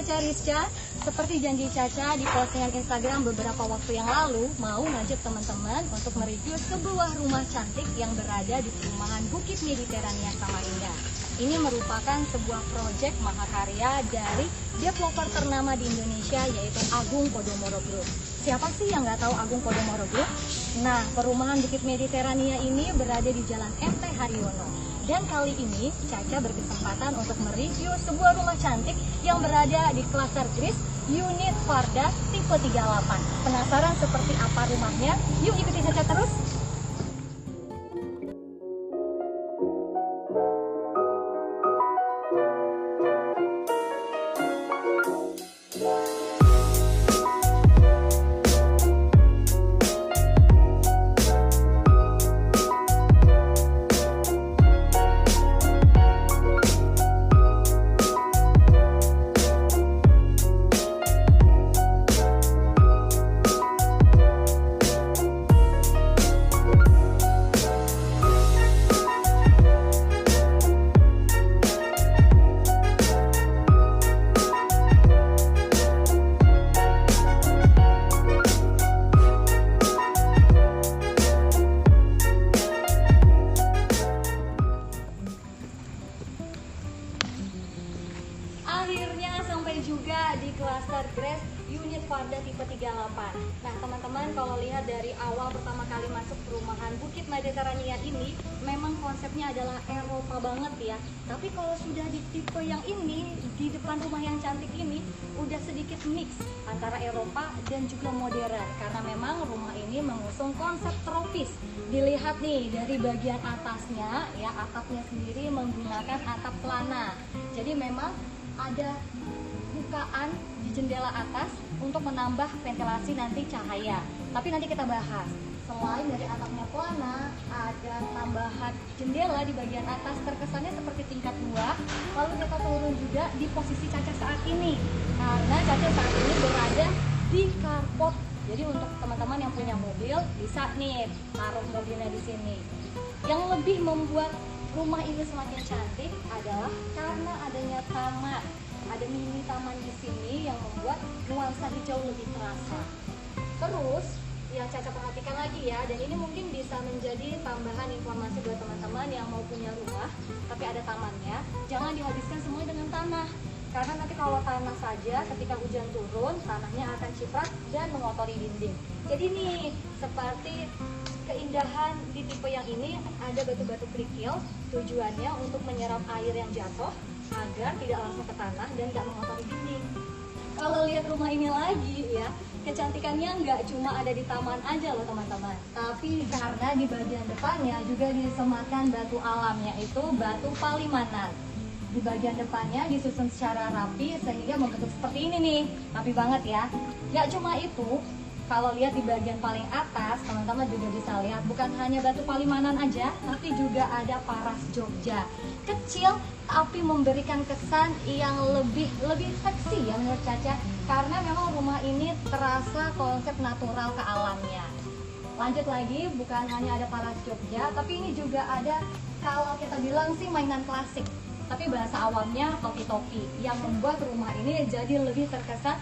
Caca Rizka. Seperti janji Caca di postingan Instagram beberapa waktu yang lalu, mau ngajak teman-teman untuk mereview sebuah rumah cantik yang berada di perumahan Bukit Mediterania Samarinda. Ini merupakan sebuah proyek mahakarya dari developer ternama di Indonesia, yaitu Agung Podomoro Group. Siapa sih yang nggak tahu Agung Podomoro Group? Nah, perumahan Bukit Mediterania ini berada di Jalan MT Haryono. Dan kali ini Caca berkesempatan untuk mereview sebuah rumah cantik yang berada di Cluster Grace Unit Farda tipe 38. Penasaran seperti apa rumahnya? Yuk ikuti Caca terus. Akhirnya sampai juga di Cluster Grace Unit Farda tipe 38. Nah teman-teman, kalau lihat dari awal pertama kali masuk perumahan Bukit Mediterania ini, memang konsepnya adalah Eropa banget ya. Tapi kalau sudah di tipe yang ini, di depan rumah yang cantik ini, udah sedikit mix antara Eropa dan juga modern. Karena memang rumah ini mengusung konsep tropis. Dilihat nih dari bagian atasnya, ya atapnya sendiri menggunakan atap pelana. Jadi memang ada bukaan di jendela atas untuk menambah ventilasi nanti cahaya. Tapi nanti kita bahas. Selain dari atapnya pelana, ada tambahan jendela di bagian atas, terkesannya seperti tingkat 2. Lalu kita turun juga di posisi Caca saat ini, karena Caca saat ini berada di carport. Jadi untuk teman-teman yang punya mobil, bisa nih taruh mobilnya di sini. Yang lebih membuat rumah ini semakin cantik adalah karena adanya taman. Ada mini taman di sini yang membuat nuansa hijau lebih terasa. Terus yang Caca perhatikan lagi ya, dan ini mungkin bisa menjadi tambahan informasi buat teman-teman yang mau punya rumah tapi ada tamannya, jangan dihabiskan semua dengan tanah. Karena nanti kalau tanah saja ketika hujan turun, tanahnya akan ciprat dan mengotori dinding. Jadi nih, seperti keindahan di tipe yang ini, ada batu-batu kerikil, tujuannya untuk menyerap air yang jatuh agar tidak langsung ke tanah dan tidak mengotori dinding. Kalau lihat rumah ini lagi ya, kecantikannya nggak cuma ada di taman aja loh teman-teman, tapi karena di bagian depannya juga disematkan batu alam, yaitu batu palimanan. Di bagian depannya disusun secara rapi sehingga membentuk seperti ini nih, rapi banget ya. Nggak cuma itu, kalau lihat di bagian paling atas, teman-teman juga bisa lihat bukan hanya batu palimanan aja, tapi juga ada paras Jogja. Kecil tapi memberikan kesan yang lebih seksi ya menurut Caca, karena memang rumah ini terasa konsep natural ke alamnya. Lanjut lagi, bukan hanya ada paras Jogja, tapi ini juga ada, kalau kita bilang sih mainan klasik, tapi bahasa awamnya topi-topi, yang membuat rumah ini jadi lebih terkesan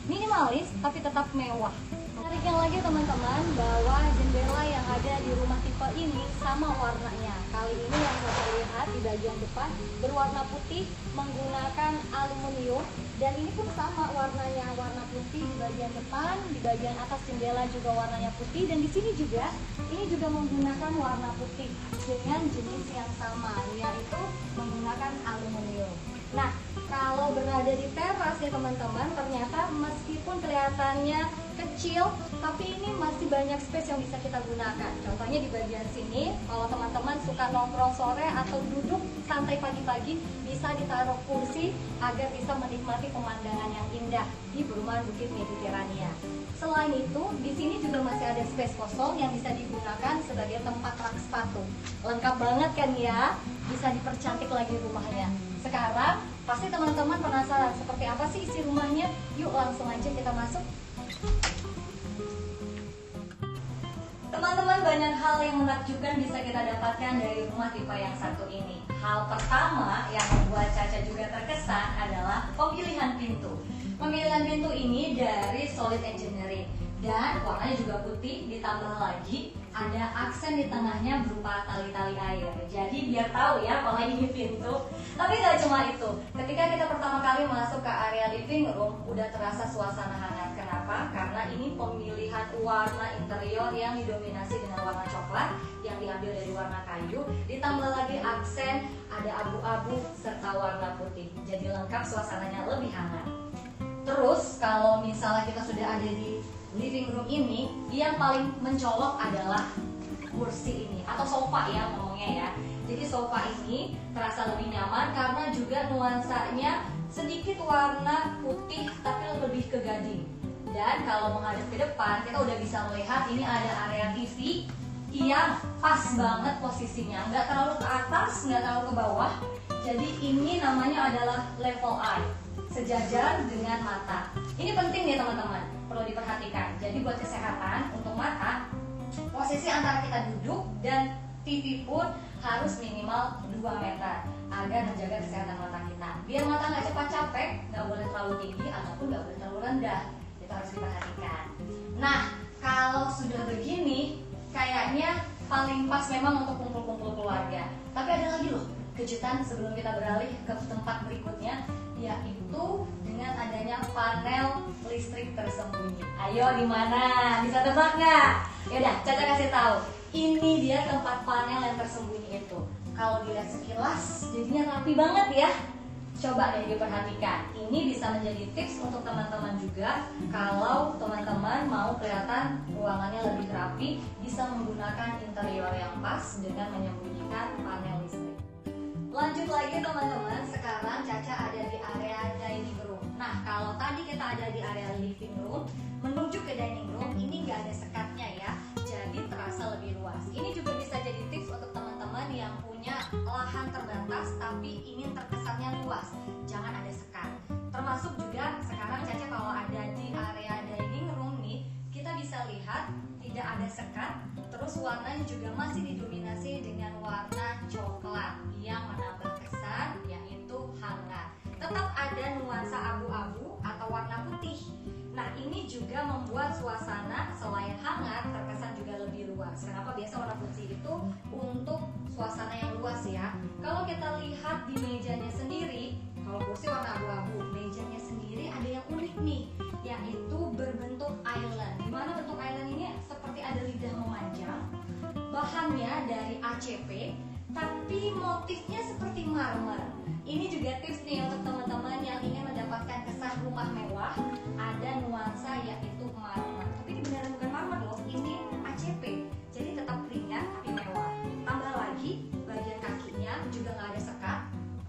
minimalis tapi tetap mewah. Menariknya lagi teman-teman, bahwa jendela yang ada di rumah tipe ini sama warnanya. Kali ini yang saya lihat di bagian depan berwarna putih menggunakan aluminium, dan ini pun sama warnanya, warna putih di bagian depan, di bagian atas jendela juga warnanya putih, dan di sini juga ini juga menggunakan warna putih dengan jenis yang sama, yaitu menggunakan aluminium. Nah, kalau berada di teras ya teman-teman, ternyata meskipun kelihatannya kecil, tapi ini masih banyak space yang bisa kita gunakan. Contohnya di bagian sini, kalau teman-teman suka nongkrong sore atau duduk santai pagi-pagi, bisa ditaruh kursi agar bisa menikmati pemandangan yang indah di perumahan Bukit Mediterania. Selain itu, di sini juga masih ada space kosong yang bisa digunakan sebagai tempat rak sepatu. Lengkap banget kan ya? Bisa dipercantik lagi rumahnya. Sekarang pasti teman-teman penasaran seperti apa sih isi rumahnya? Yuk langsung aja kita masuk. Teman-teman, banyak hal yang menakjubkan bisa kita dapatkan dari rumah tipe yang satu ini. Hal pertama yang membuat Caca juga terkesan adalah pemilihan pintu. pintu ini dari solid engineering dan warnanya juga putih, ditambah lagi ada aksen di tengahnya berupa tali-tali air. Jadi biar tahu ya kalau ini pintu. Tapi nggak cuma itu. Ketika kita pertama kali masuk ke area living room, udah terasa suasana hangat. Kenapa? Karena ini pemilihan warna interior yang didominasi dengan warna coklat yang diambil dari warna kayu, ditambah lagi aksen ada abu-abu serta warna putih. Jadi lengkap, suasananya lebih hangat. Terus kalau misalnya kita sudah ada di living room ini, yang paling mencolok adalah kursi ini atau sofa ya ngomongnya ya. Jadi sofa ini terasa lebih nyaman karena juga nuansanya sedikit warna putih tapi lebih ke gading. Dan kalau menghadap ke depan, kita udah bisa melihat ini ada area TV yang pas banget posisinya, nggak terlalu ke atas, nggak terlalu ke bawah. Jadi ini namanya adalah level eye, sejajar dengan mata. Ini penting nih teman-teman, perlu diperhatikan. Jadi buat kesehatan untuk mata, posisi antara kita duduk dan TV pun harus minimal 2 meter agar menjaga kesehatan mata kita. Biar mata nggak cepat capek, nggak boleh terlalu tinggi ataupun nggak boleh terlalu rendah. Itu harus diperhatikan. Nah, kalau sudah begini, kayaknya paling pas memang untuk kumpul-kumpul keluarga. Tapi ada lagi loh kejutan sebelum kita beralih ke tempat berikutnya, yaitu dengan adanya panel listrik tersembunyi. Ayo di mana? Bisa tebak nggak? Yaudah, Caca kasih tahu. Ini dia tempat panel yang tersembunyi itu. Kalau dilihat sekilas, jadinya rapi banget ya. Coba deh diperhatikan. Ini bisa menjadi tips untuk teman-teman juga. Kalau teman-teman mau kelihatan ruangannya lebih rapi, bisa menggunakan interior yang pas dengan menyembunyikan panel listrik. Lanjut lagi teman-teman, sekarang Caca ada di area dining room. Nah, kalau tadi kita ada di area living room, menuju ke dining room ini nggak ada sekatnya ya, jadi terasa lebih luas. Ini juga bisa jadi tips untuk teman-teman yang punya lahan terbatas tapi ingin terkesannya luas. Jangan ada sekat. Termasuk juga sekarang Caca kalau ada di area dining room nih, kita bisa lihat tidak ada sekat. Terus warnanya juga masih didominasi dengan warna coklat yang menambah kesan yaitu hangat. Tetap ada nuansa abu-abu atau warna putih. Nah, ini juga membuat suasana selain hangat terkesan juga lebih luas. Kenapa? Biasa warna putih itu untuk suasana yang luas ya. Kalau kita lihat di mejanya sendiri, kalau kursi warna abu-abu, mejanya sendiri ada yang unik nih, yaitu berbentuk island. Dimana bentuk island ini seperti ada lidah memanjang. Bahannya dari ACP, tapi motifnya seperti marmer. Ini juga tips nih untuk teman-teman yang ingin mendapatkan kesan rumah mewah. Ada nuansa yaitu marmer. Tapi ini beneran bukan marmer loh, ini ACP. Jadi tetap ringan tapi mewah. Tambah lagi bagian kakinya juga nggak ada sekat.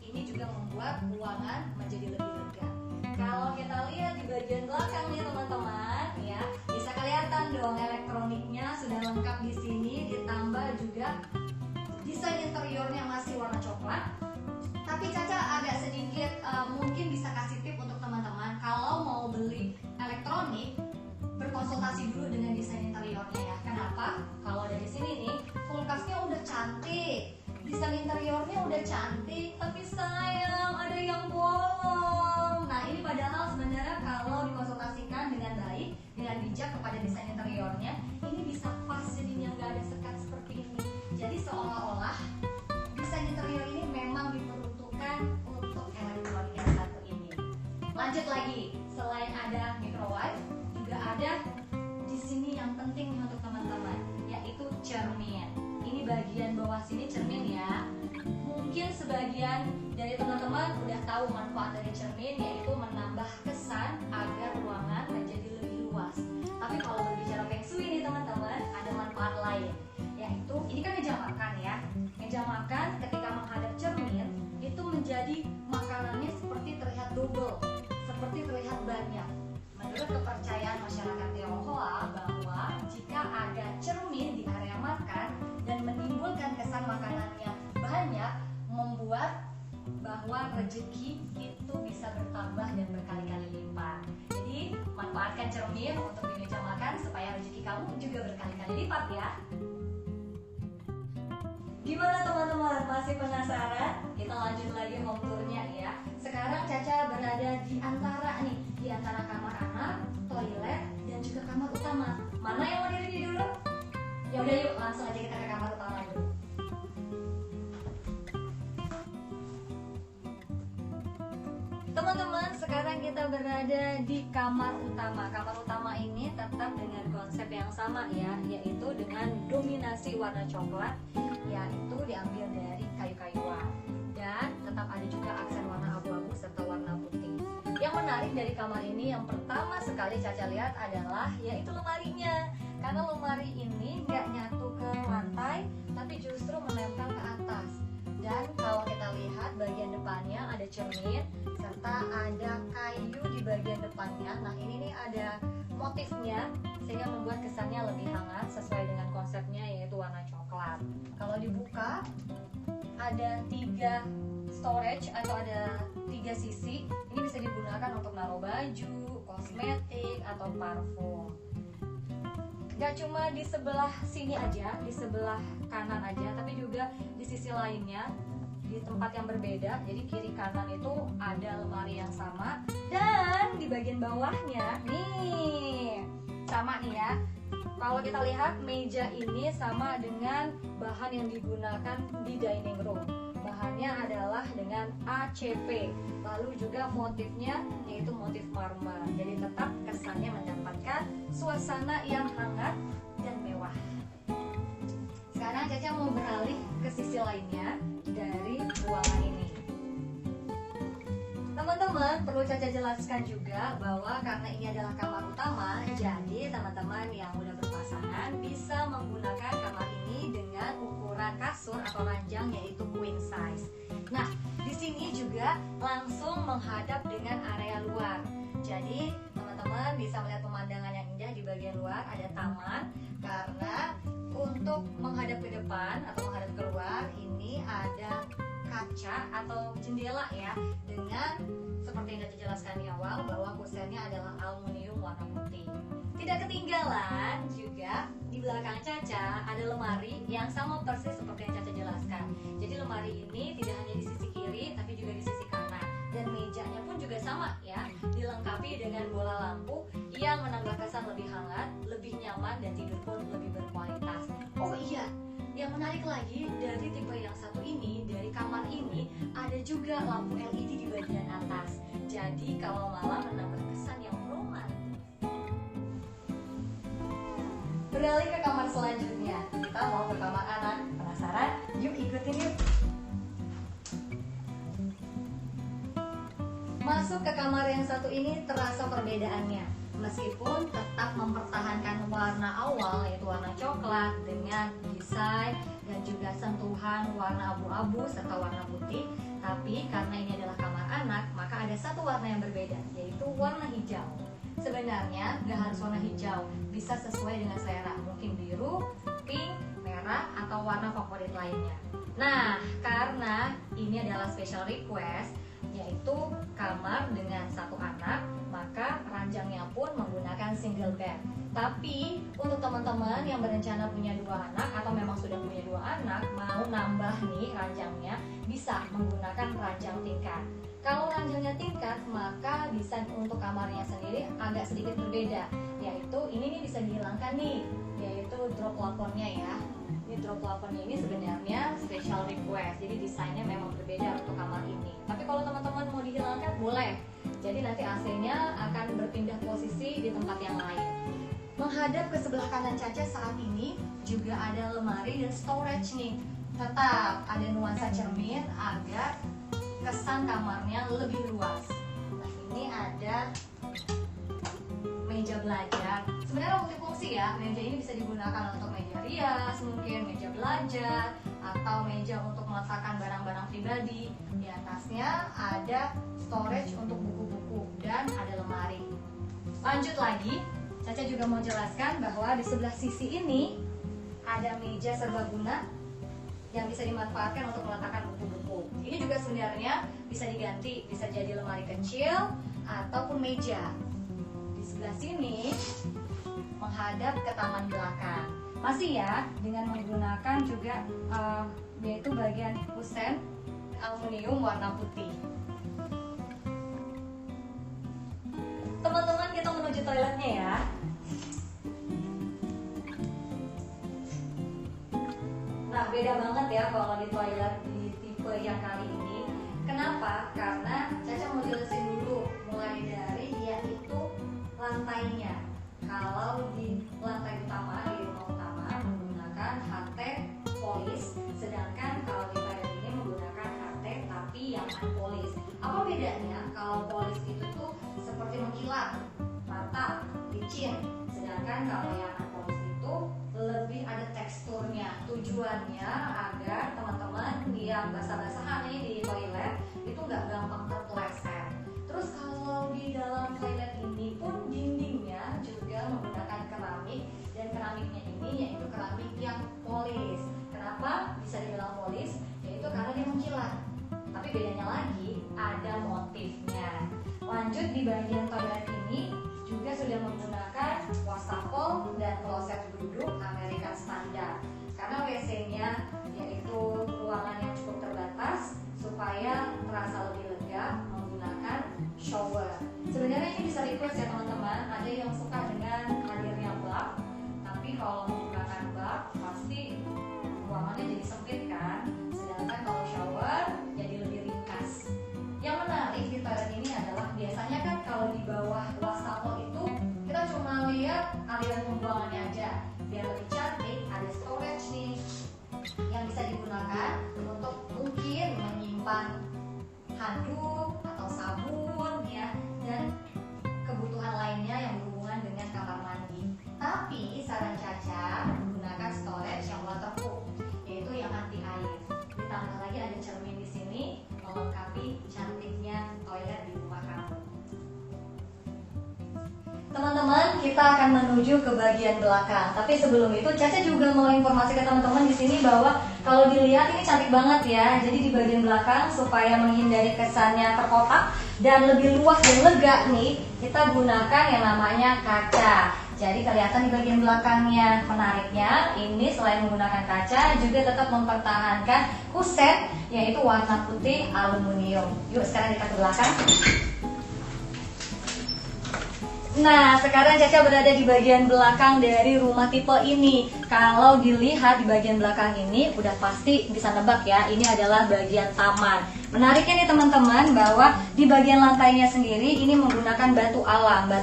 Ini juga membuat ruangan menjadi lebih lega. Kalau kita lihat di bagian belakang nih teman-teman, ya bisa kelihatan dong elektroniknya sudah lengkap di sini. Ditambah juga desain interiornya masih warna coklat. Tapi Caca agak sedikit mungkin bisa kasih tip untuk teman-teman kalau mau beli elektronik, berkonsultasi dulu dengan desain interiornya ya. Kenapa? Kalau dari sini nih, kulkasnya udah cantik, desain interiornya udah cantik, tapi sayang ada yang bolong. Nah, ini padahal sebenarnya kalau dikonsultasikan dengan baik, dengan bijak kepada desain interiornya, ini bisa pas jadinya, nggak ada sekat seperti ini. Jadi seolah-olah desain interior ini memang diperuntukkan untuk elektronik yang satu ini. Lanjut lagi, selain ada microwave, juga ada di sini yang penting untuk teman-teman, yaitu cermin. Ini bagian bawah sini cermin ya. Mungkin sebagian dari teman-teman udah tahu manfaat dari cermin, yaitu menambah kesan agar ruangan menjadi lebih luas. Tapi kalau berbicara feng shui nih teman-teman, ada manfaat lain, yaitu ini kan meja makan ya. Meja makan ketika menghadap cermin itu menjadi makanannya seperti terlihat double, seperti terlihat banyak. Menurut kepercayaan masyarakat Tionghoa bahwa jika ada cermin di area makan dan menimbulkan kesan makanannya banyak, membuat bahwa rezeki itu bisa bertambah dan berkali-kali lipat. Jadi manfaatkan cermin untuk di meja makan supaya rezeki kamu juga berkali-kali lipat ya. Gimana teman-teman? Masih penasaran? Kita lanjut lagi home tournya ya. Sekarang Caca berada di antara kamar Teman-teman, sekarang kita berada di kamar utama. Kamar utama ini tetap dengan konsep yang sama ya, yaitu dengan dominasi warna coklat, yaitu diambil dari kayu-kayuan. Dan tetap ada juga aksen warna abu-abu serta warna putih. Yang menarik dari kamar ini yang pertama sekali Caca lihat adalah yaitu lemarinya. Karena lemari ini nggak nyatu ke lantai, tapi justru menempel ke atas. Dan kalau kita lihat bagian depannya ada cermin serta ada kayu di bagian depannya. Nah ini nih ada motifnya sehingga membuat kesannya lebih hangat sesuai dengan konsepnya yaitu warna coklat. Kalau dibuka ada 3 storage atau ada 3 sisi. Ini bisa digunakan untuk naruh baju, kosmetik atau parfum. Gak cuma di sebelah sini aja, di sebelah kanan aja, tapi juga di sisi lainnya, di tempat yang berbeda. Jadi kiri kanan itu ada lemari yang sama. Dan di bagian bawahnya, nih, sama nih ya. Kalau kita lihat meja ini sama dengan bahan yang digunakan di dining room. Bahannya adalah dengan ACP. Lalu juga motifnya yaitu motif marmer. Jadi tetap kesannya mendapatkan suasana yang hangat dan mewah. Sekarang Caca mau beralih ke sisi lainnya dari ruangan ini. Teman-teman, perlu Caca jelaskan juga bahwa karena ini adalah kamar utama, jadi teman-teman yang udah berpasangan bisa menggunakan kamar ini dengan ukuran kasur atau ranjang yaitu queen size. Nah, di sini juga langsung menghadap dengan area luar. Jadi teman-teman bisa melihat pemandangan yang indah di bagian luar, ada taman. Karena untuk menghadap ke depan atau menghadap keluar ini ada kaca atau jendela ya, dengan seperti yang dijelaskan di awal bahwa kusennya adalah aluminium warna putih. Tidak ketinggalan juga di belakang Caca ada lemari yang sama persis seperti yang Caca jelaskan. Jadi lemari ini tidak hanya di sisi kiri tapi juga di sisi kanan, dan mejanya pun juga sama ya, dilengkapi dengan bola lampu yang menambah kesan lebih hangat, lebih nyaman, dan tidur pun lebih berkualitas. Oh iya, yang menarik lagi dari tipe yang satu ini, dari kamar ini ada juga lampu LED di bagian atas. Jadi kalau malam menambah kesan yang romantis. Beralih ke kamar selanjutnya, kita mau ke kamar anak. Penasaran? Yuk ikutin yuk. Masuk ke kamar yang satu ini terasa perbedaannya. Meskipun tetap mempertahankan warna awal yaitu warna coklat dengan desain dan juga sentuhan warna abu-abu serta warna putih, tapi karena ini adalah kamar anak, maka ada satu warna yang berbeda yaitu warna hijau. Sebenarnya gak harus warna hijau, bisa sesuai dengan selera, mungkin biru, pink, merah, atau warna favorit lainnya. Nah, karena ini adalah special request yaitu kamar dengan satu anak, maka ranjangnya pun menggunakan single bed. Tapi untuk teman-teman yang berencana punya 2 anak atau memang sudah punya 2 anak, mau nambah nih ranjangnya, bisa menggunakan ranjang tingkat. Kalau ranjangnya tingkat, maka desain untuk kamarnya sendiri agak sedikit berbeda, yaitu ini nih bisa dihilangkan nih, yaitu drop plafonnya ya. Ini drop plafonnya ini sebenarnya special request, jadi desainnya memang berbeda untuk kamar ini. Tapi kalau teman-teman mau dihilangkan boleh, jadi nanti AC-nya akan berpindah posisi di tempat yang lain. Menghadap ke sebelah kanan Caca saat ini juga ada lemari dan storage nih. Tetap ada nuansa cermin agar kesan kamarnya lebih luas. Nah ini ada meja belajar. Sebenarnya multifungsi ya, meja ini bisa digunakan untuk meja rias, mungkin meja belajar, atau meja untuk meletakkan barang-barang pribadi. Di atasnya ada storage untuk buku-buku dan ada lemari. Lanjut lagi, Caca juga mau jelaskan bahwa di sebelah sisi ini ada meja serbaguna yang bisa dimanfaatkan untuk meletakkan buku-buku. Ini juga sebenarnya bisa diganti, bisa jadi lemari kecil ataupun meja. Di sebelah sini menghadap ke taman belakang. Masih ya, dengan menggunakan juga yaitu bagian kusen aluminium warna putih. Teman-teman, kita menuju toiletnya ya. Nah, beda banget ya kalau di toilet di tipe yang kali ini. Kenapa? Karena Caca mau jelasin tujuannya agar teman-teman yang basah-basahan nih di toilet itu nggak gampang terpeleset. Terus kalau di dalam toilet ini pun dindingnya juga menggunakan keramik, dan keramiknya ini yaitu keramik yang polis. Kenapa bisa dibilang polis? Yaitu karena dia mengkilat. Tapi bedanya lagi ada motifnya. Lanjut, di bagian toilet ini juga sudah menggunakan wastafel dan kloset duduk American standar. Karena WC-nya yaitu ruangan yang cukup terbatas, supaya terasa lebih lega menggunakan shower. Sebenarnya ini bisa request ya teman-teman. Ada yang suka dengan hadirnya bak, tapi kalau menggunakan bak pasti ruangannya jadi sempit kan. Sedangkan kalau shower jadi lebih ringkas. Yang menarik di toilet ini adalah biasanya kan kalau di bawah wastafel itu kita cuma lihat aliran pembuangannya aja. Biar lebih cantik, ada storage nih yang bisa digunakan untuk mungkin menyimpan handuk atau sabun ya, dan kebutuhan lainnya yang berhubungan dengan kamar mandi. Tapi saran Caca menggunakan storage yang waterproof, yaitu yang anti air. Ditambah lagi ada cermin di sini melengkapi cantiknya toilet di rumah kamu. Teman-teman, kita akan menuju ke bagian belakang. Tapi sebelum itu, Caca juga mau informasi ke teman-teman di sini bahwa kalau dilihat ini cantik banget ya. Jadi di bagian belakang supaya menghindari kesannya terkotak dan lebih luas dan lega nih, kita gunakan yang namanya kaca. Jadi kelihatan di bagian belakangnya. Menariknya, ini selain menggunakan kaca juga tetap mempertahankan kuset yaitu warna putih aluminium. Yuk sekarang kita ke belakang. Nah, sekarang Caca berada di bagian belakang dari rumah tipe ini. Kalau dilihat di bagian belakang ini, udah pasti bisa nebak ya, ini adalah bagian taman. Menariknya nih teman-teman, bahwa di bagian lantainya sendiri ini menggunakan batu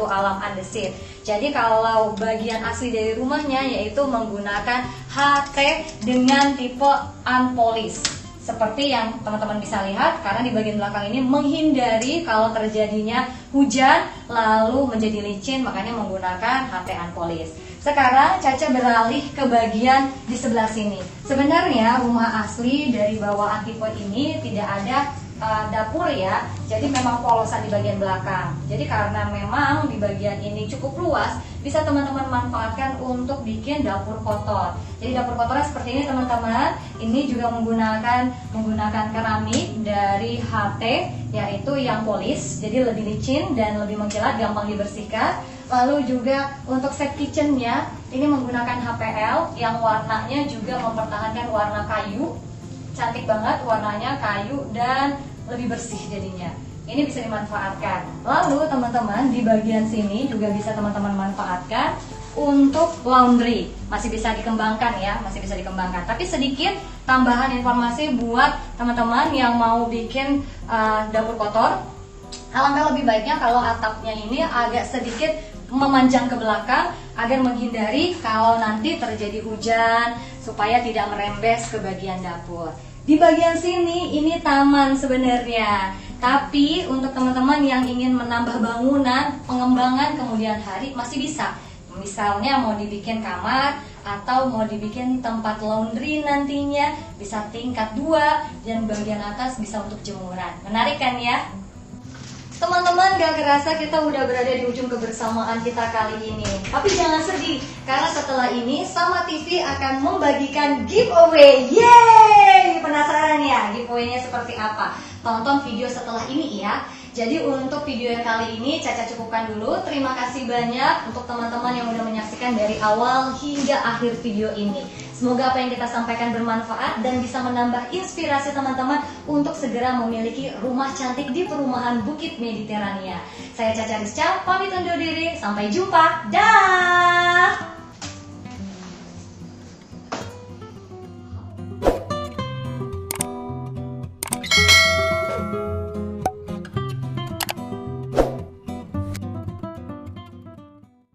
alam andesit. Jadi kalau bagian asli dari rumahnya yaitu menggunakan HT dengan tipe unpolished. Seperti yang teman-teman bisa lihat, karena di bagian belakang ini menghindari kalau terjadinya hujan lalu menjadi licin, makanya menggunakan HT unpolished. Sekarang Caca beralih ke bagian di sebelah sini. Sebenarnya rumah asli dari bawaan tipe ini tidak ada dapur ya, jadi memang polosan di bagian belakang. Jadi karena memang di bagian ini cukup luas, bisa teman-teman manfaatkan untuk bikin dapur kotor. Jadi dapur kotornya seperti ini teman-teman. Ini juga menggunakan keramik dari HT, yaitu yang polis, jadi lebih licin dan lebih mengkilat, gampang dibersihkan. Lalu juga untuk set kitchennya ini menggunakan HPL yang warnanya juga mempertahankan warna kayu. Cantik banget warnanya, kayu dan lebih bersih jadinya. Ini bisa dimanfaatkan. Lalu teman-teman di bagian sini juga bisa teman-teman manfaatkan untuk laundry. Masih bisa dikembangkan ya, masih bisa dikembangkan. Tapi sedikit tambahan informasi buat teman-teman yang mau bikin dapur kotor. Alangkah lebih baiknya kalau atapnya ini agak sedikit memanjang ke belakang agar menghindari kalau nanti terjadi hujan, supaya tidak merembes ke bagian dapur. Di bagian sini ini taman sebenarnya, tapi untuk teman-teman yang ingin menambah bangunan, pengembangan kemudian hari masih bisa. Misalnya mau dibikin kamar atau mau dibikin tempat laundry nantinya, bisa tingkat 2 dan bagian atas bisa untuk jemuran. Menarik kan ya? Teman-teman, gak kerasa kita udah berada di ujung kebersamaan kita kali ini. Tapi jangan sedih, karena setelah ini Sama TV akan membagikan giveaway. Yeay! Penasaran ya giveaway-nya seperti apa? Tonton video setelah ini ya. Jadi untuk video yang kali ini Caca cukupkan dulu. Terima kasih banyak untuk teman-teman yang udah menyaksikan dari awal hingga akhir video ini. Semoga apa yang kita sampaikan bermanfaat dan bisa menambah inspirasi teman-teman untuk segera memiliki rumah cantik di perumahan Bukit Mediterania. Saya Caca Rizca, pamit undur diri. Sampai jumpa. Dah.